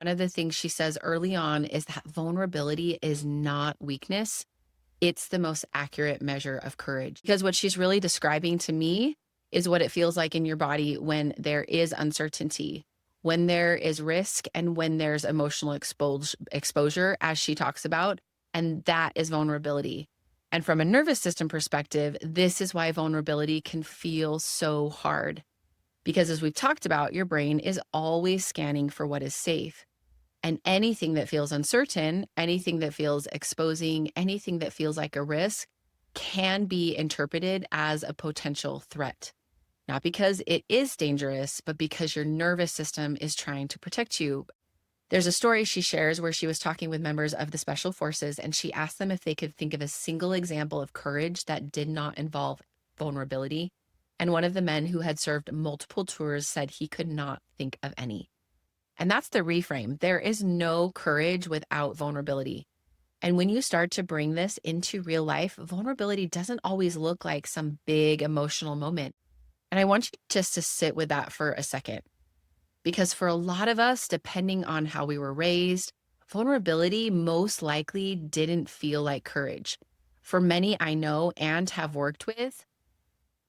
One of the things she says early on is that vulnerability is not weakness. It's the most accurate measure of courage. Because what she's really describing to me is what it feels like in your body when there is uncertainty, when there is risk, and when there's emotional exposure, as she talks about. And that is vulnerability. And from a nervous system perspective, this is why vulnerability can feel so hard. Because as we've talked about, your brain is always scanning for what is safe. And anything that feels uncertain, anything that feels exposing, anything that feels like a risk can be interpreted as a potential threat. Not because it is dangerous, but because your nervous system is trying to protect you. There's a story she shares where she was talking with members of the special forces and she asked them if they could think of a single example of courage that did not involve vulnerability. And one of the men who had served multiple tours said he could not think of any. And that's the reframe. There is no courage without vulnerability. And when you start to bring this into real life, vulnerability doesn't always look like some big emotional moment. And I want you just to sit with that for a second. Because for a lot of us, depending on how we were raised, vulnerability most likely didn't feel like courage. For many I know and have worked with,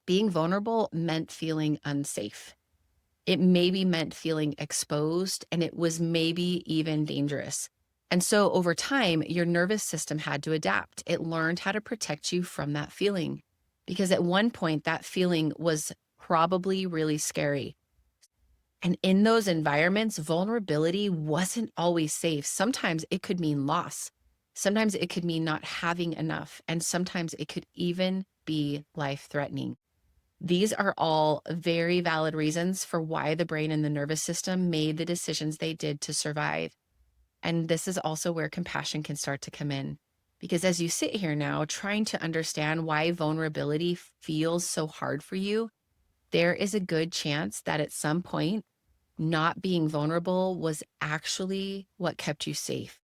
being vulnerable meant feeling unsafe. It maybe meant feeling exposed, and it was maybe even dangerous. And so over time, your nervous system had to adapt. It learned how to protect you from that feeling. Because at one point, that feeling was probably really scary. And in those environments, vulnerability wasn't always safe. Sometimes it could mean loss. Sometimes it could mean not having enough. And sometimes it could even be life threatening. These are all very valid reasons for why the brain and the nervous system made the decisions they did to survive. And this is also where compassion can start to come in. Because as you sit here now, trying to understand why vulnerability feels so hard for you, there is a good chance that at some point, not being vulnerable was actually what kept you safe.